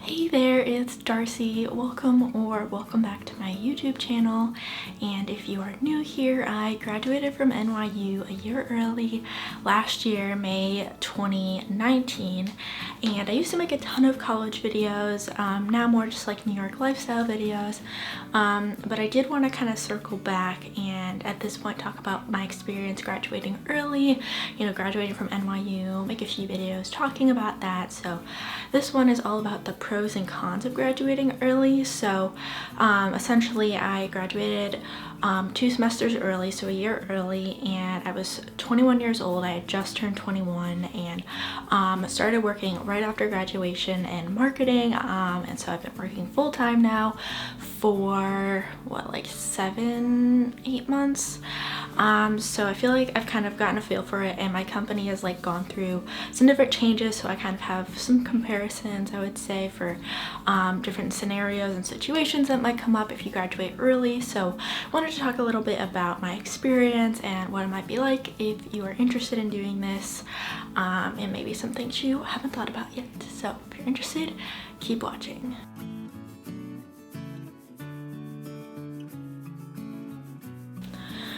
Hey there, it's Darcy. Welcome back to my YouTube channel. And if you are new here, I graduated from NYU a year early last year, May 2019. And I used to make a ton of college videos, now more just like New York lifestyle videos. But I did want to kind of circle back and at this point talk about my experience graduating early, graduating from NYU, make a few videos talking about that. So this one is all about the pros and cons of graduating early. So essentially I graduated 2 semesters early, so a year early, and I was 21 years old. I had just turned 21 and started working right after graduation in marketing, and so I've been working full-time now for like 7-8 months. So I feel like I've kind of gotten a feel for it, and my company has like gone through some different changes, so I kind of have some comparisons, I would say, for different scenarios and situations that might come up if you graduate early. So I wanted to talk a little bit about my experience and what it might be like if you are interested in doing this, and maybe some things you haven't thought about yet. So if you're interested, keep watching.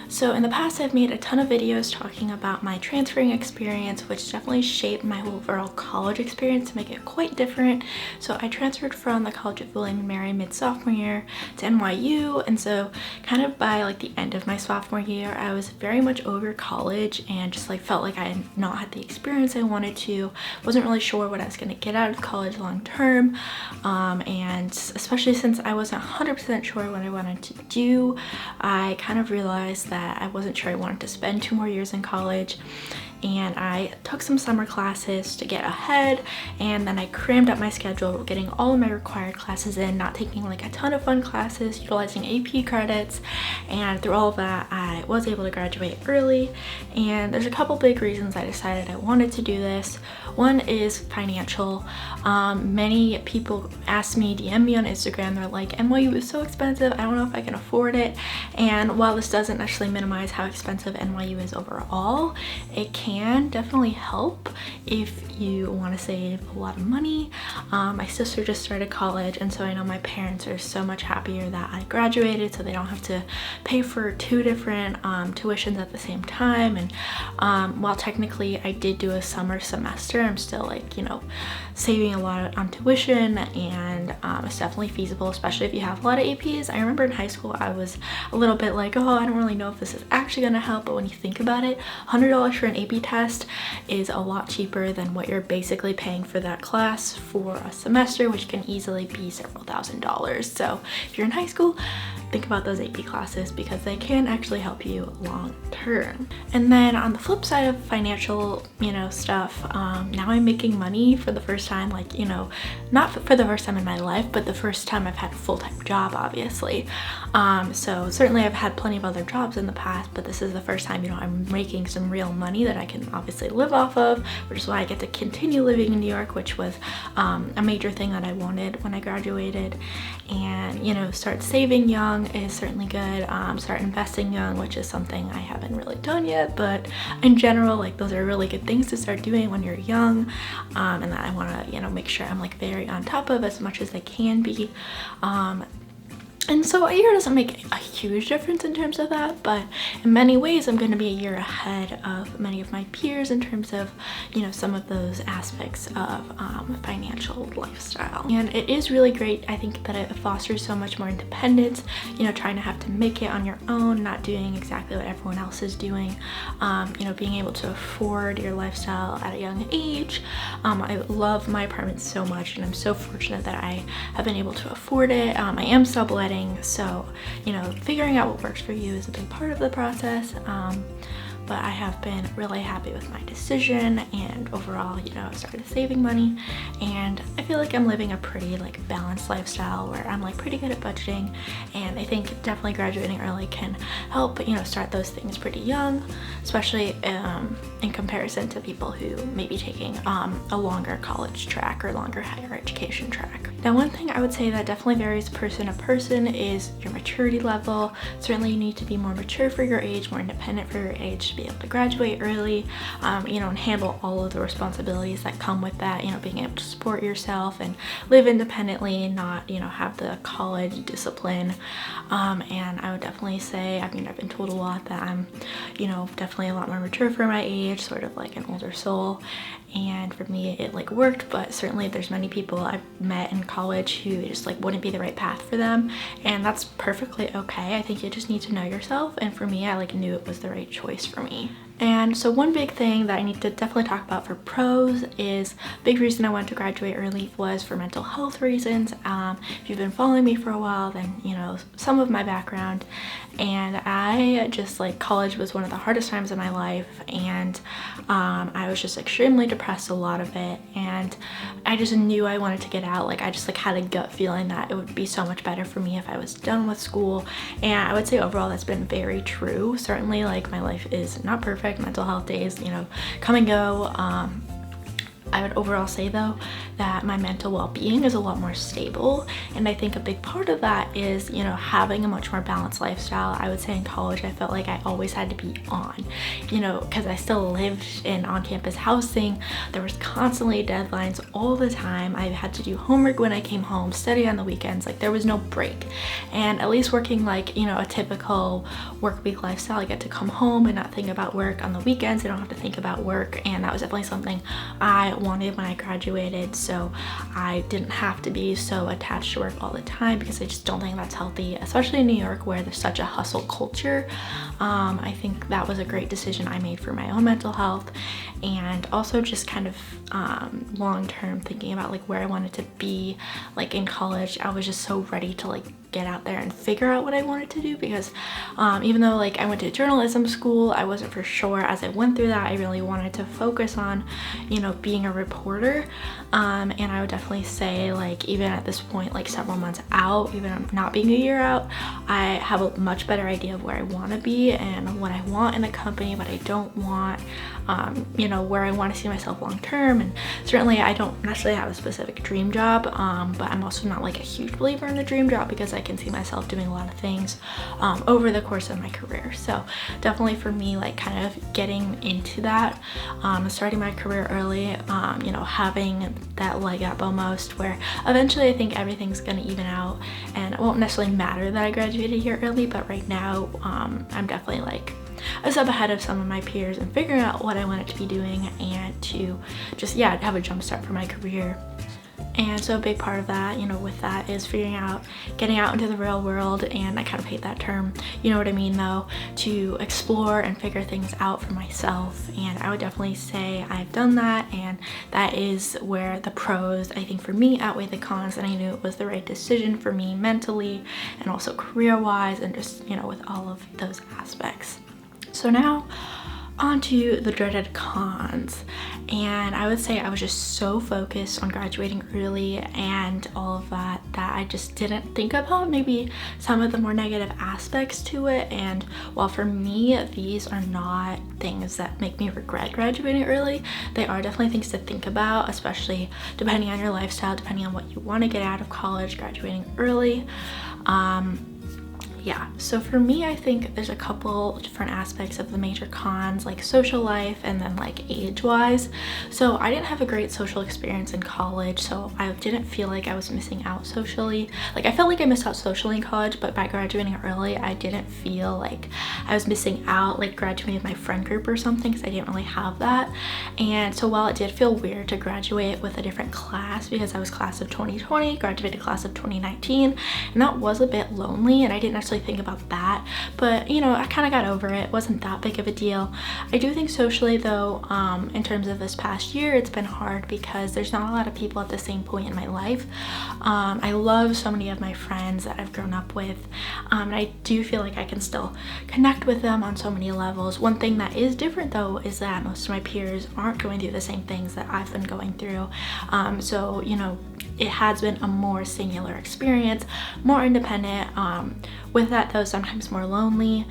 So in the past, I've made a ton of videos talking about my transferring experience, which definitely shaped my overall college experience to make it quite different. So I transferred from the College of William and Mary mid-sophomore year to NYU, and so kind of by like the end of my sophomore year, I was very much over college and just like felt like I had not had the experience I wanted to. Wasn't really sure what I was going to get out of college long term, and especially since I wasn't 100% sure what I wanted to do, I kind of realized that I wasn't sure I wanted to spend 2 more years in college, and I took some summer classes to get ahead, and then I crammed up my schedule, getting all of my required classes in, not taking like a ton of fun classes, utilizing AP credits, and through all of that I was able to graduate early. And there's a couple big reasons I decided I wanted to do this. One is financial. Many people ask me, DM me on Instagram, they're like, NYU is so expensive, I don't know if I can afford it. And while this doesn't actually minimize how expensive NYU is overall, it can definitely help if you want to save a lot of money. My sister just started college, and so I know my parents are so much happier that I graduated, so they don't have to pay for 2 different tuitions at the same time. And while technically I did do a summer semester, I'm still like, saving a lot on tuition, and it's definitely feasible, especially if you have a lot of APs. I remember in high school I was a little bit like, oh, I don't really know if this is actually going to help, but when you think about it, $100 for an AP test is a lot cheaper than what you're basically paying for that class for a semester, which can easily be several $1,000s. So if you're in high school, think about those AP classes because they can actually help you long term. And then on the flip side of financial, stuff, now I'm making money for the first time, like, not for the first time in my life, but the first time I've had a full-time job, obviously. So certainly I've had plenty of other jobs in the past, but this is the first time, I'm making some real money that I can obviously live off of, which is why I get to continue living in New York, which was a major thing that I wanted when I graduated. And, start saving young is certainly good. Start investing young, which is something I haven't really done yet, but in general, like, those are really good things to start doing when you're young, and that I want to make sure I'm like very on top of as much as I can be. And so a year doesn't make a huge difference in terms of that, but in many ways I'm going to be a year ahead of many of my peers in terms of, some of those aspects of financial lifestyle. And it is really great, I think, that it fosters so much more independence, trying to have to make it on your own, not doing exactly what everyone else is doing, being able to afford your lifestyle at a young age. I love my apartment so much, and I'm so fortunate that I have been able to afford it. I am subletting, so figuring out what works for you is a big part of the process, but I have been really happy with my decision, and overall, I've started saving money, and I feel like I'm living a pretty like balanced lifestyle where I'm like pretty good at budgeting, and I think definitely graduating early can help, start those things pretty young, especially in comparison to people who may be taking a longer college track or longer higher education track. Now, one thing I would say that definitely varies person to person is your maturity level. Certainly you need to be more mature for your age, more independent for your age to be able to graduate early, and handle all of the responsibilities that come with that, being able to support yourself, myself and live independently, not, you know, have the college discipline. And I would definitely say, I mean, I've been told a lot that I'm, you know, definitely a lot more mature for my age, sort of like an older soul. And for me, it like worked, but certainly there's many people I've met in college who just like wouldn't be the right path for them, and that's perfectly okay. I think you just need to know yourself, and for me, I like knew it was the right choice for me. And so one big thing that I need to definitely talk about for pros is big reason I wanted to graduate early was for mental health reasons. If you've been following me for a while, then you know some of my background, and I just like college was one of the hardest times in my life, and I was just extremely depressed a lot of it, and I just knew I wanted to get out. Like I just like had a gut feeling that it would be so much better for me if I was done with school, and I would say overall that's been very true. Certainly like my life is not perfect, mental health days, you know, come and go. I would overall say though that my mental well-being is a lot more stable, and I think a big part of that is, you know, having a much more balanced lifestyle. I would say in college I felt like I always had to be on, you know, because I still lived in on-campus housing. There was constantly deadlines all the time. I had to do homework when I came home, study on the weekends, like there was no break. And at least working like, you know, a typical work week lifestyle, I get to come home and not think about work on the weekends. I don't have to think about work, and that was definitely something I wanted when I graduated, so I didn't have to be so attached to work all the time, because I just don't think that's healthy, especially in New York where there's such a hustle culture. I think that was a great decision I made for my own mental health, and also just kind of long-term thinking about like where I wanted to be. Like in college I was just so ready to like get out there and figure out what I wanted to do, because even though like I went to journalism school, I wasn't for sure as I went through that I really wanted to focus on, you know, being a reporter. And I would definitely say like even at this point, like several months out, even not being a year out, I have a much better idea of where I want to be and what I want in a company, what I don't want, you know, where I want to see myself long term. And certainly I don't necessarily have a specific dream job, but I'm also not like a huge believer in the dream job, because I can see myself doing a lot of things over the course of my career. So definitely for me, like kind of getting into that, starting my career early, you know, having that leg up almost, where eventually I think everything's gonna even out, and it won't necessarily matter that I graduated a year early, but right now I'm definitely like a step ahead of some of my peers and figuring out what I wanted to be doing, and to just, yeah, have a jump start for my career. And so a big part of that, you know, with that is figuring out, getting out into the real world, and I kind of hate that term, you know what I mean though, to explore and figure things out for myself. And I would definitely say I've done that, and that is where the pros, I think for me, outweigh the cons, and I knew it was the right decision for me mentally and also career-wise, and just, you know, with all of those aspects. So now onto the dreaded cons. And I would say I was just so focused on graduating early and all of that I just didn't think about maybe some of the more negative aspects to it. And while for me these are not things that make me regret graduating early, they are definitely things to think about, especially depending on your lifestyle, depending on what you want to get out of college. Graduating early, yeah, so for me, I think there's a couple different aspects of the major cons, like social life and then like age-wise. So I didn't have a great social experience in college, so I didn't feel like I was missing out socially. Like I felt like I missed out socially in college, but by graduating early, I didn't feel like I was missing out, like graduating with my friend group or something, because I didn't really have that. And so while it did feel weird to graduate with a different class, because I was class of 2020, graduated class of 2019, and that was a bit lonely, and I didn't necessarily think about that, but you know, I kind of got over it. It wasn't that big of a deal. I do think socially though, in terms of this past year, it's been hard because there's not a lot of people at the same point in my life. I love so many of my friends that I've grown up with, and I do feel like I can still connect with them on so many levels. One thing that is different though is that most of my peers aren't going through the same things that I've been going through, so you know, it has been a more singular experience, more independent. With that though, sometimes more lonely.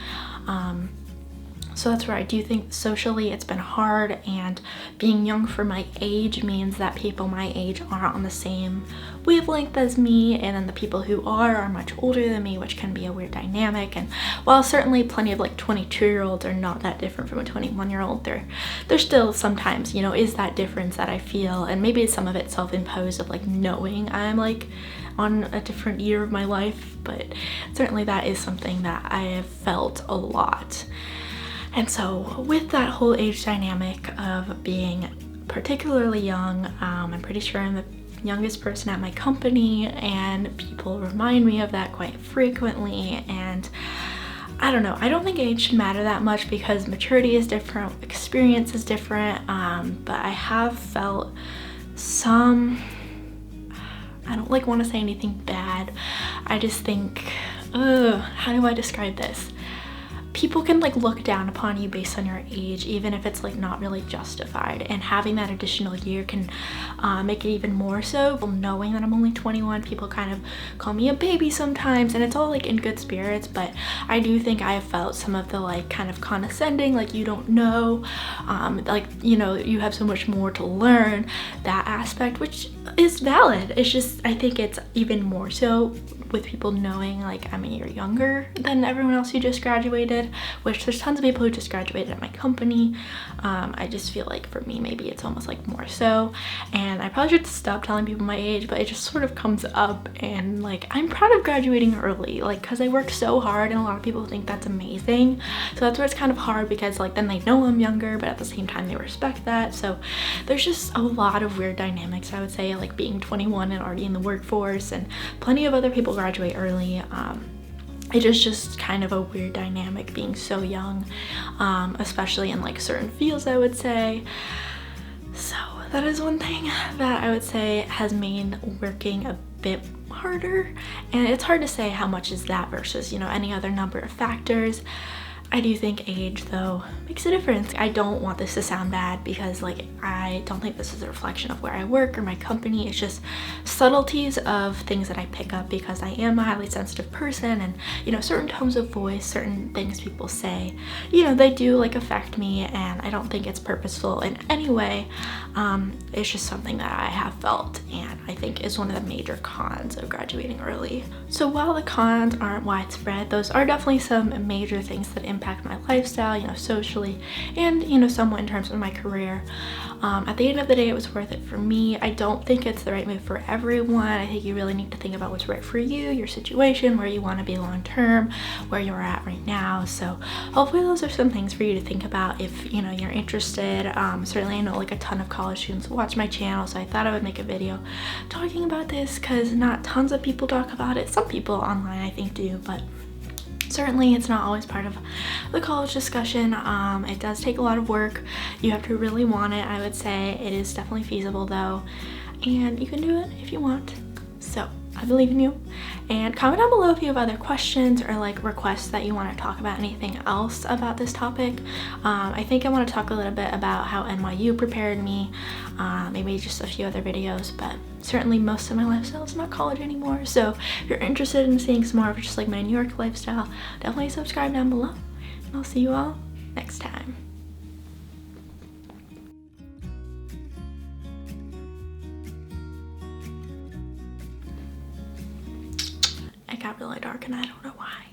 So that's where I do think socially it's been hard, and being young for my age means that people my age aren't on the same wavelength as me, and then the people who are much older than me, which can be a weird dynamic. And while certainly plenty of like 22-year-olds are not that different from a 21-year-old, there still sometimes, you know, is that difference that I feel, and maybe some of it self-imposed of like knowing I'm like on a different year of my life, but certainly that is something that I have felt a lot. And so with that whole age dynamic of being particularly young, I'm pretty sure I'm the youngest person at my company, and people remind me of that quite frequently. And I don't know, I don't think age should matter that much because maturity is different, experience is different, but I have felt some, I don't like want to say anything bad, I just think, how do I describe this? People can like look down upon you based on your age, even if it's like not really justified, and having that additional year can make it even more so. Knowing that I'm only 21, people kind of call me a baby sometimes, and it's all like in good spirits, but I do think I have felt some of the like kind of condescending, like you don't know, like, you know, you have so much more to learn, that aspect, which is valid. It's just, I think it's even more so with people knowing like I'm a year younger than everyone else who just graduated, which there's tons of people who just graduated at my company. I just feel like for me, maybe it's almost like more so, and I probably should stop telling people my age, but it just sort of comes up, and like I'm proud of graduating early, like because I worked so hard, and a lot of people think that's amazing. So that's where it's kind of hard, because like then they know I'm younger, but at the same time they respect that. So there's just a lot of weird dynamics, I would say, like being 21 and already in the workforce, and plenty of other people graduate early. It is just kind of a weird dynamic being so young, especially in like certain fields, I would say. So that is one thing that I would say has made working a bit harder, and it's hard to say how much is that versus, you know, any other number of factors. I do think age though makes a difference. I don't want this to sound bad, because like I don't think this is a reflection of where I work or my company. It's just subtleties of things that I pick up, because I am a highly sensitive person, and you know, certain tones of voice, certain things people say, you know, they do like affect me, and I don't think it's purposeful in any way. It's just something that I have felt, and I think is one of the major cons of graduating early. So while the cons aren't widespread, those are definitely some major things that impact my lifestyle, you know, socially, and you know, somewhat in terms of my career. At the end of the day, it was worth it for me. I don't think it's the right move for everyone. I think you really need to think about what's right for you, your situation, where you want to be long term, where you're at right now. So hopefully those are some things for you to think about if, you know, you're interested. Certainly I know like a ton of college students watch my channel, so I thought I would make a video talking about this, because not tons of people talk about it. Some people online I think do, but certainly it's not always part of the college discussion. It does take a lot of work. You have to really want it, I would say. It is definitely feasible though, and you can do it if you want. So I believe in you. And comment down below if you have other questions or like requests that you want to talk about anything else about this topic. I think I want to talk a little bit about how NYU prepared me, maybe just a few other videos, but certainly most of my lifestyle is not college anymore. So if you're interested in seeing some more of just like my New York lifestyle, definitely subscribe down below, and I'll see you all next time. It got really dark and I don't know why.